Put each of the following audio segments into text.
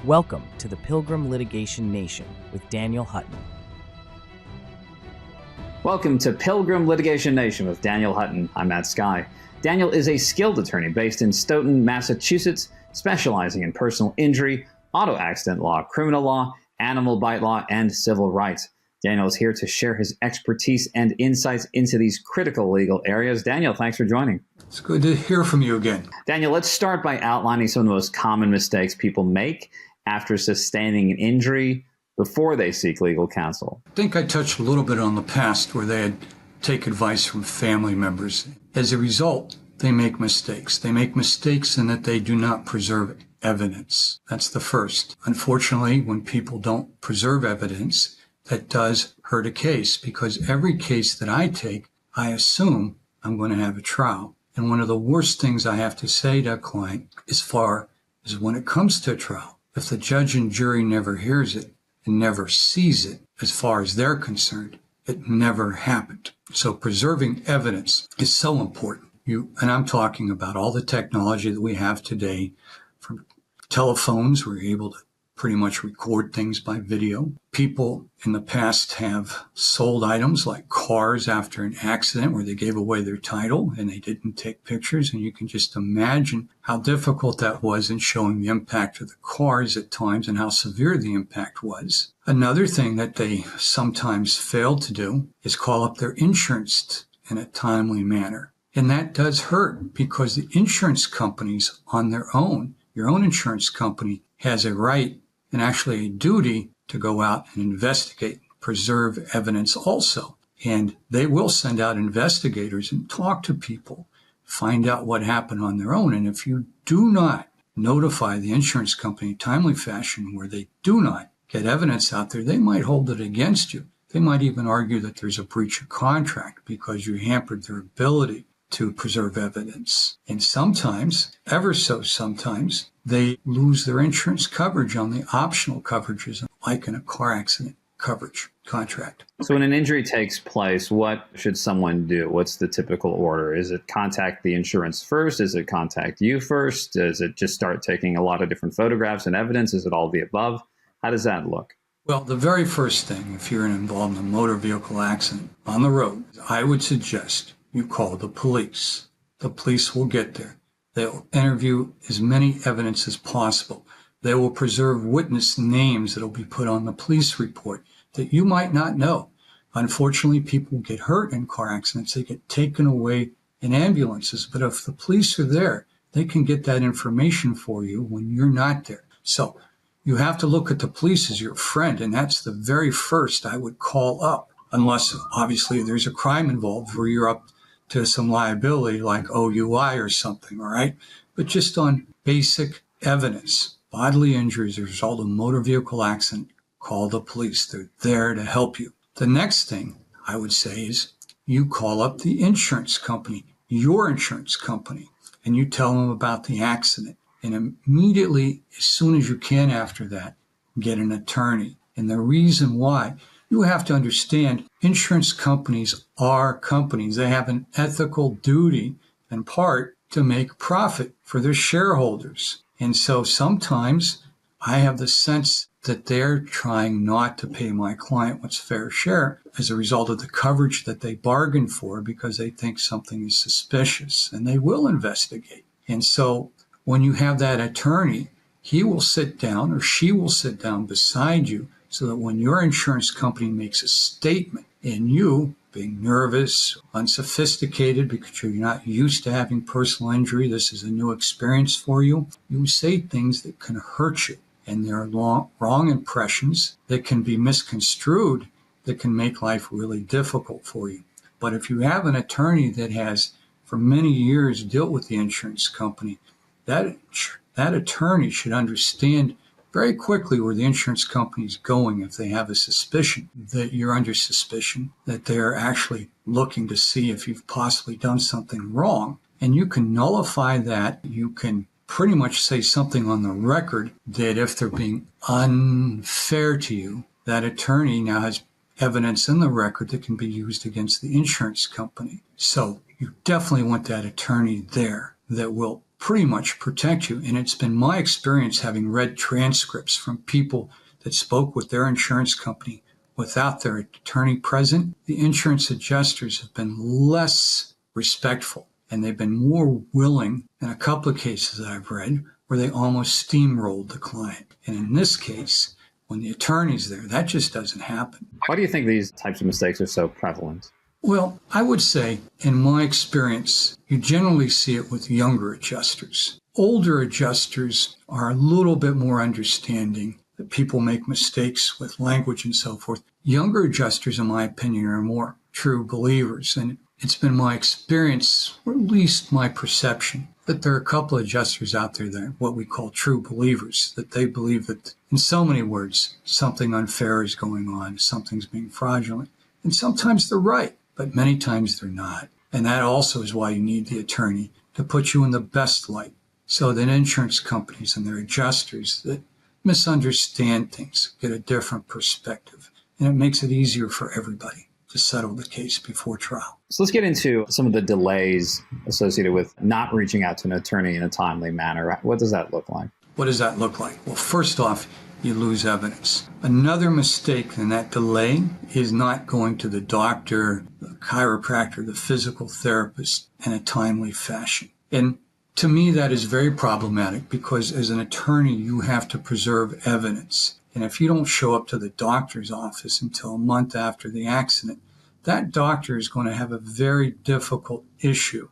Welcome to the Pilgrim Litigation Nation with Daniel Hutton. Welcome to Pilgrim Litigation Nation with Daniel Hutton. I'm Matt Skye. Daniel is a skilled attorney based in Stoughton, Massachusetts, specializing in personal injury, auto accident law, criminal law, animal bite law, and civil rights. Daniel is here to share his expertise and insights into these critical legal areas. Daniel, thanks for joining. It's good to hear from you again. Daniel, let's start by outlining some of the most common mistakes people make after sustaining an injury before they seek legal counsel. I think I touched a little bit on the past where they had take advice from family members. As a result, they make mistakes. They make mistakes in that they do not preserve evidence. That's the first. Unfortunately, when people don't preserve evidence, that does hurt a case, because every case that I take, I assume I'm going to have a trial. And one of the worst things I have to say to a client as far as when it comes to a trial, if the judge and jury never hears it and never sees it, as far as they're concerned, it never happened. So preserving evidence is so important. And I'm talking about all the technology that we have today, from telephones, we're able to pretty much record things by video. People in the past have sold items like cars after an accident where they gave away their title and they didn't take pictures. And you can just imagine how difficult that was in showing the impact of the cars at times and how severe the impact was. Another thing that they sometimes fail to do is call up their insurance in a timely manner. And that does hurt, because the insurance companies on their own, your own insurance company, has a right and actually a duty to go out and investigate, preserve evidence also. And they will send out investigators and talk to people, find out what happened on their own. And if you do not notify the insurance company in a timely fashion, where they do not get evidence out there, they might hold it against you. They might even argue that there's a breach of contract because you hampered their ability to preserve evidence. And sometimes, ever so sometimes, they lose their insurance coverage on the optional coverages, like in a car accident coverage contract. So when an injury takes place, what should someone do? What's the typical order? Is it contact the insurance first? Is it contact you first? Does it just start taking a lot of different photographs and evidence? Is it all the above? How does that look? Well, the very first thing, if you're involved in a motor vehicle accident on the road, I would suggest you call the police. The police will get there. They'll interview as many evidence as possible. They will preserve witness names that will be put on the police report that you might not know. Unfortunately, people get hurt in car accidents. They get taken away in ambulances. But if the police are there, they can get that information for you when you're not there. So you have to look at the police as your friend, and that's the very first I would call up, unless obviously there's a crime involved where you're up to some liability like OUI or something, all right? But just on basic evidence, bodily injuries as a result of a motor vehicle accident, call the police. They're there to help you. The next thing I would say is you call up the insurance company, your insurance company, and you tell them about the accident. And immediately, as soon as you can after that, get an attorney. And the reason why, you have to understand, insurance companies are companies. They have an ethical duty and part to make profit for their shareholders. And so sometimes I have the sense that they're trying not to pay my client what's fair share as a result of the coverage that they bargained for, because they think something is suspicious, and they will investigate. And so when you have that attorney, he will sit down or she will sit down beside you, so that when your insurance company makes a statement and you, being nervous, unsophisticated because you're not used to having personal injury, this is a new experience for you, you say things that can hurt you. And there are wrong impressions that can be misconstrued that can make life really difficult for you. But if you have an attorney that has for many years dealt with the insurance company, that attorney should understand very quickly where the insurance company is going if they have a suspicion that you're under suspicion, that they're actually looking to see if you've possibly done something wrong. And you can nullify that. You can pretty much say something on the record that if they're being unfair to you, that attorney now has evidence in the record that can be used against the insurance company. So you definitely want that attorney there that will pretty much protect you. And it's been my experience, having read transcripts from people that spoke with their insurance company without their attorney present, the insurance adjusters have been less respectful, and they've been more willing, in a couple of cases that I've read, where they almost steamrolled the client. And in this case, when the attorney's there, that just doesn't happen. Why do you think these types of mistakes are so prevalent? Well, I would say, in my experience, you generally see it with younger adjusters. Older adjusters are a little bit more understanding that people make mistakes with language and so forth. Younger adjusters, in my opinion, are more true believers. And it's been my experience, or at least my perception, that there are a couple of adjusters out there that are what we call true believers, that they believe that, in so many words, something unfair is going on, something's being fraudulent. And sometimes they're right, but many times they're not. And that also is why you need the attorney to put you in the best light, so that insurance companies and their adjusters that misunderstand things get a different perspective. And it makes it easier for everybody to settle the case before trial. So let's get into some of the delays associated with not reaching out to an attorney in a timely manner. What does that look like? What does that look like? Well, first off, you lose evidence. Another mistake in that delay is not going to the doctor, the chiropractor, the physical therapist in a timely fashion. And to me, that is very problematic, because as an attorney, you have to preserve evidence. And if you don't show up to the doctor's office until a month after the accident, that doctor is going to have a very difficult issue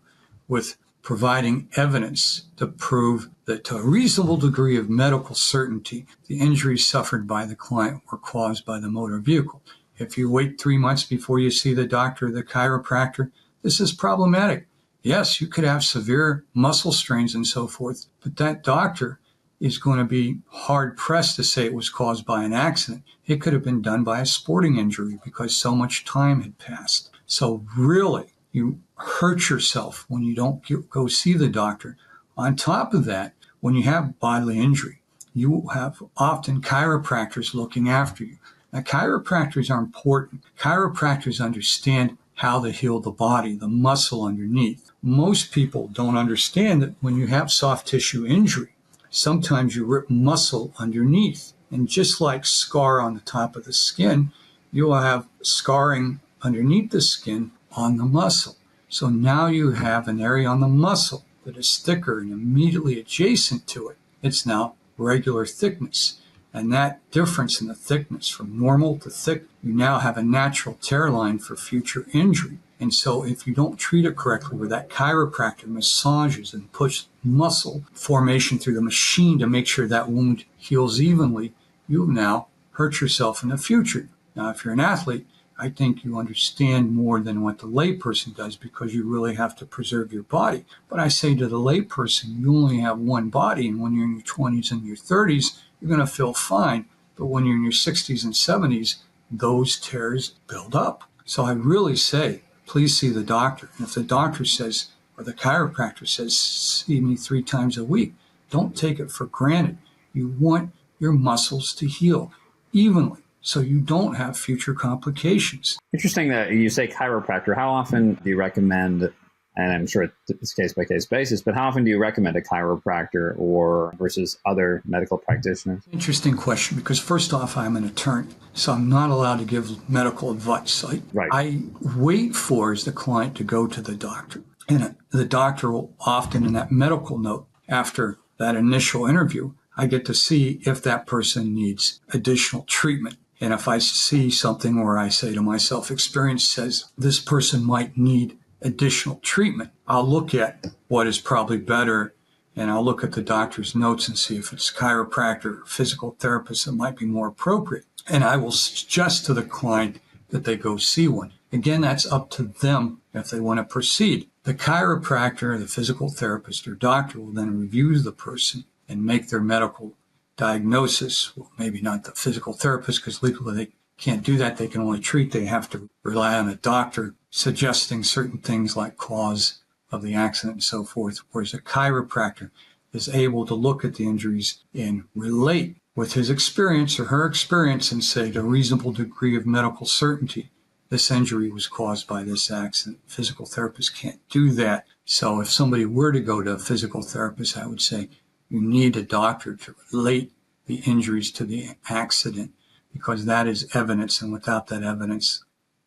with providing evidence to prove that, to a reasonable degree of medical certainty, the injuries suffered by the client were caused by the motor vehicle. If you wait 3 months before you see the doctor or the chiropractor, this is problematic. Yes, you could have severe muscle strains and so forth, but that doctor is going to be hard-pressed to say it was caused by an accident. It could have been done by a sporting injury because so much time had passed. So really, you hurt yourself when you don't go see the doctor. On top of that, when you have bodily injury, you have often chiropractors looking after you. Now, chiropractors are important. Chiropractors understand how to heal the body, the muscle underneath. Most people don't understand that when you have soft tissue injury, sometimes you rip muscle underneath. And just like scar on the top of the skin, you will have scarring underneath the skin on the muscle. So now you have an area on the muscle that is thicker, and immediately adjacent to it, it's now regular thickness. And that difference in the thickness from normal to thick, you now have a natural tear line for future injury. And so if you don't treat it correctly, where that chiropractor massages and pushes muscle formation through the machine to make sure that wound heals evenly, you've now hurt yourself in the future. Now, if you're an athlete, I think you understand more than what the layperson does, because you really have to preserve your body. But I say to the layperson, you only have one body, and when you're in your 20s and your 30s, you're going to feel fine. But when you're in your 60s and 70s, those tears build up. So I really say, please see the doctor. And if the doctor says, or the chiropractor says, see me 3 times a week, don't take it for granted. You want your muscles to heal evenly, so you don't have future complications. Interesting that you say chiropractor. How often do you recommend, and I'm sure it's case-by-case basis, but how often do you recommend a chiropractor or versus other medical practitioners? Interesting question, because first off, I'm an attorney, so I'm not allowed to give medical advice. I wait for as the client to go to the doctor. And the doctor will often, in that medical note, after that initial interview, I get to see if that person needs additional treatment. And if I see something where I say to myself, experience says this person might need additional treatment, I'll look at what is probably better, and I'll look at the doctor's notes and see if it's chiropractor or physical therapist that might be more appropriate. And I will suggest to the client that they go see one. Again, that's up to them if they want to proceed. The chiropractor, the physical therapist, or doctor will then review the person and make their medical diagnosis. Well, maybe not the physical therapist, because legally they can't do that. They can only treat. They have to rely on a doctor suggesting certain things like cause of the accident and so forth, whereas a chiropractor is able to look at the injuries and relate with his experience or her experience and say, to a reasonable degree of medical certainty, this injury was caused by this accident. Physical therapists can't do that So if somebody were to go to a physical therapist, I would say you need a doctor to relate the injuries to the accident, because that is evidence, and without that evidence,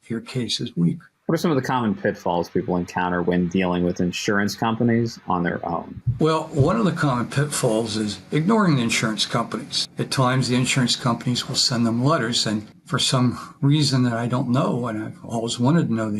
your case is weak. What are some of the common pitfalls people encounter when dealing with insurance companies on their own? Well, one of the common pitfalls is ignoring the insurance companies. At times, the insurance companies will send them letters, and for some reason that I don't know, and I've always wanted to know I've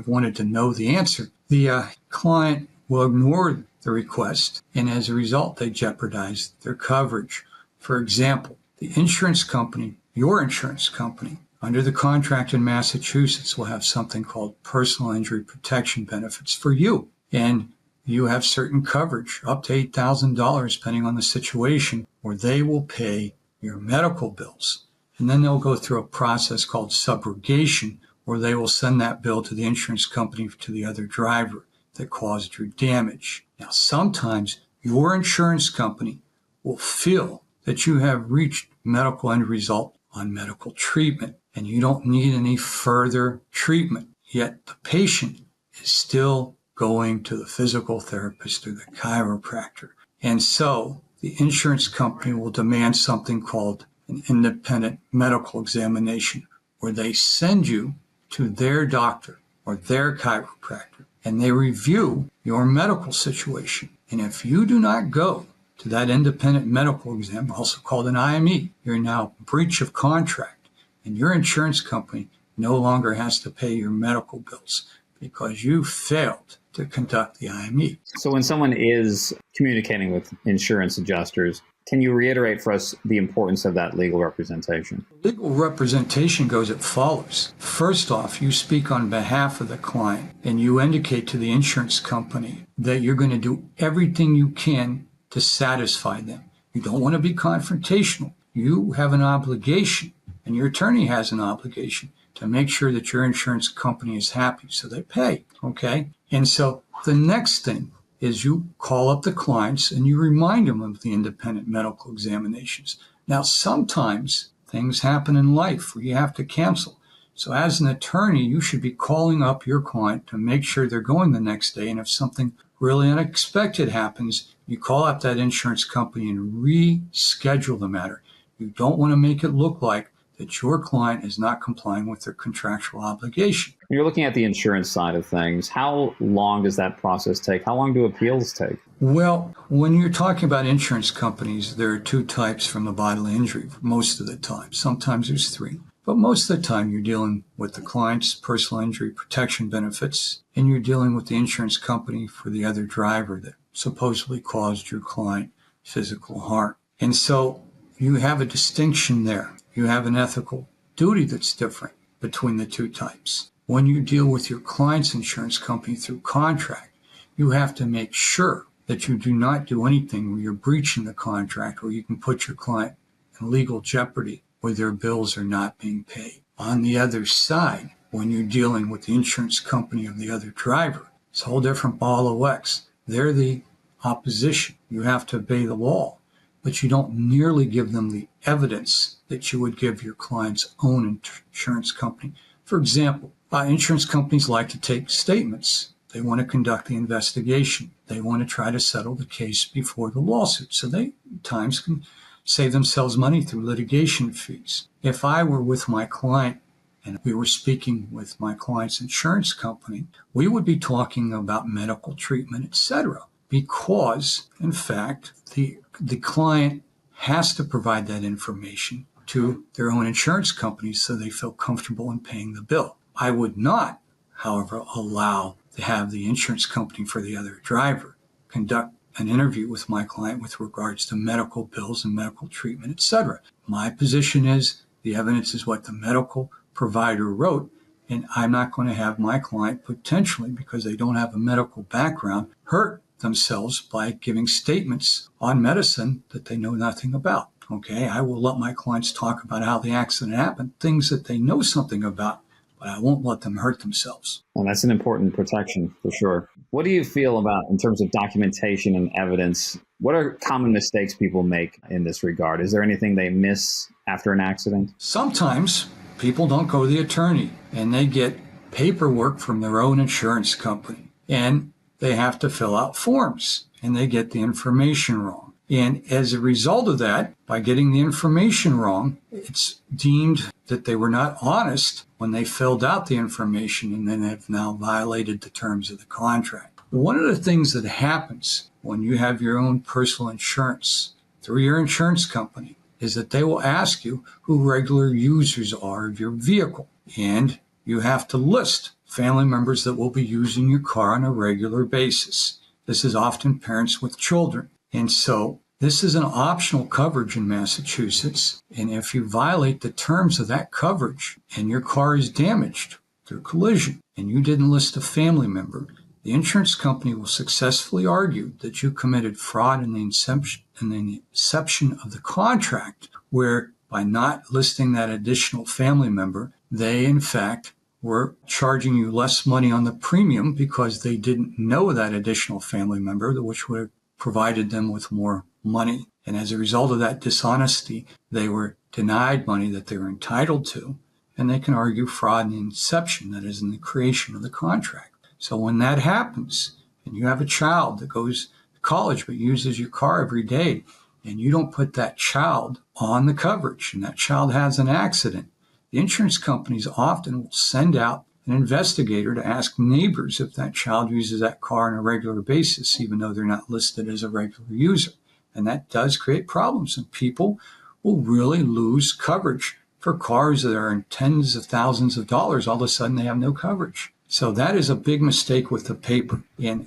wanted to know the answer, the client will ignore the request, and as a result, they jeopardize their coverage. For example, the insurance company, your insurance company, under the contract in Massachusetts, will have something called personal injury protection benefits for you. And you have certain coverage, up to $8,000, depending on the situation, where they will pay your medical bills. And then they'll go through a process called subrogation, where they will send that bill to the insurance company to the other driver that caused your damage. Now, sometimes your insurance company will feel that you have reached medical end result on medical treatment, and you don't need any further treatment. Yet the patient is still going to the physical therapist or the chiropractor. And so the insurance company will demand something called an independent medical examination, where they send you to their doctor or their chiropractor, and they review your medical situation. And if you do not go to that independent medical exam, also called an IME, you're now breach of contract, and your insurance company no longer has to pay your medical bills because you failed to conduct the IME. So when someone is communicating with insurance adjusters, can you reiterate for us the importance of that legal representation? Legal representation goes as follows. First off, you speak on behalf of the client, and you indicate to the insurance company that you're going to do everything you can to satisfy them. You don't want to be confrontational. You have an obligation, and your attorney has an obligation, to make sure that your insurance company is happy, so they pay, okay? And so the next thing is you call up the clients and you remind them of the independent medical examinations. Now, sometimes things happen in life where you have to cancel. So as an attorney, you should be calling up your client to make sure they're going the next day. And if something really unexpected happens, you call up that insurance company and reschedule the matter. You don't want to make it look like that your client is not complying with their contractual obligation. When you're looking at the insurance side of things, how long does that process take? How long do appeals take? Well, when you're talking about insurance companies, there are two types from the bodily injury most of the time. Sometimes there's three. But most of the time you're dealing with the client's personal injury protection benefits, and you're dealing with the insurance company for the other driver that supposedly caused your client physical harm. And so you have a distinction there. You have an ethical duty that's different between the two types. When you deal with your client's insurance company through contract, you have to make sure that you do not do anything where you're breaching the contract, or you can put your client in legal jeopardy where their bills are not being paid. On the other side, when you're dealing with the insurance company of the other driver, it's a whole different ball of wax. They're the opposition. You have to obey the law, but you don't nearly give them the evidence that you would give your client's own insurance company. For example, insurance companies like to take statements. They want to conduct the investigation. They want to try to settle the case before the lawsuit. So they at times can save themselves money through litigation fees. If I were with my client and we were speaking with my client's insurance company, we would be talking about medical treatment, etc. Because, in fact, the client has to provide that information to their own insurance company so they feel comfortable in paying the bill. I would not, however, allow to have the insurance company for the other driver conduct an interview with my client with regards to medical bills and medical treatment, etc. My position is the evidence is what the medical provider wrote, and I'm not going to have my client potentially, because they don't have a medical background, hurt themselves by giving statements on medicine that they know nothing about. Okay, I will let my clients talk about how the accident happened, things that they know something about, but I won't let them hurt themselves. Well, that's an important protection for sure. What do you feel about in terms of documentation and evidence? What are common mistakes people make in this regard? Is there anything they miss after an accident? Sometimes people don't go to the attorney and they get paperwork from their own insurance company, and they have to fill out forms, and they get the information wrong. And as a result of that, by getting the information wrong, it's deemed that they were not honest when they filled out the information, and then have now violated the terms of the contract. One of the things that happens when you have your own personal insurance through your insurance company is that they will ask you who regular users are of your vehicle. And you have to list family members that will be using your car on a regular basis. This is often parents with children. And so this is an optional coverage in Massachusetts. And if you violate the terms of that coverage and your car is damaged through collision and you didn't list a family member, the insurance company will successfully argue that you committed fraud in the inception of the contract, where by not listing that additional family member, they in fact were charging you less money on the premium because they didn't know that additional family member, which would have provided them with more money. And as a result of that dishonesty, they were denied money that they were entitled to, and they can argue fraud in the inception, that is, in the creation of the contract. So when that happens, and you have a child that goes to college but uses your car every day, and you don't put that child on the coverage, and that child has an accident, the insurance companies often will send out an investigator to ask neighbors if that child uses that car on a regular basis, even though they're not listed as a regular user. And that does create problems, and people will really lose coverage for cars that are in tens of thousands of dollars. All of a sudden, they have no coverage. So that is a big mistake with the paper. And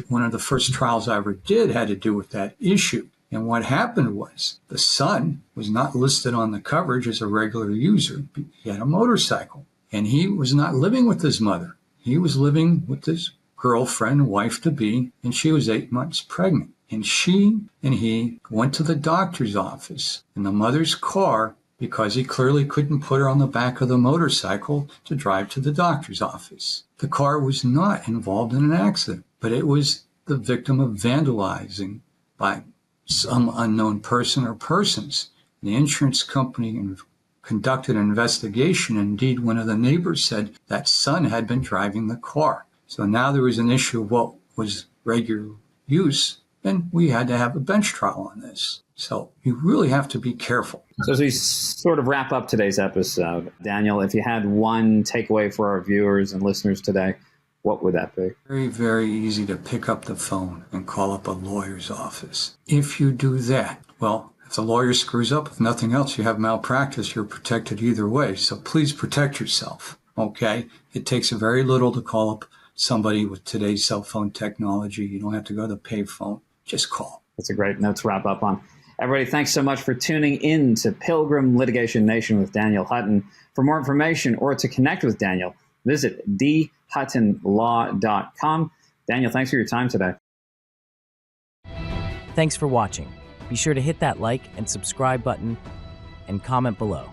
one of the first trials I ever did had to do with that issue. And what happened was the son was not listed on the coverage as a regular user. He had a motorcycle, and he was not living with his mother. He was living with his girlfriend, wife-to-be, and she was 8 months pregnant. And she and he went to the doctor's office in the mother's car because he clearly couldn't put her on the back of the motorcycle to drive to the doctor's office. The car was not involved in an accident, but it was the victim of vandalizing by some unknown person or persons. The insurance company conducted an investigation. Indeed, one of the neighbors said that son had been driving the car. So now there was an issue of what was regular use, and we had to have a bench trial on this. So you really have to be careful. So as we sort of wrap up today's episode, Daniel, if you had one takeaway for our viewers and listeners today, what would that be? Very, very easy to pick up the phone and call up a lawyer's office. If you do that, well, if the lawyer screws up, if nothing else, you have malpractice, you're protected either way. So please protect yourself, okay? It takes very little to call up somebody with today's cell phone technology. You don't have to go to the payphone. Just call. That's a great note to wrap up on. Everybody, thanks so much for tuning in to Pilgrim Litigation Nation with Daniel Hutton. For more information or to connect with Daniel, visit dhuttonlaw.com. Daniel, thanks for your time today. Thanks for watching. Be sure to hit that like and subscribe button and comment below.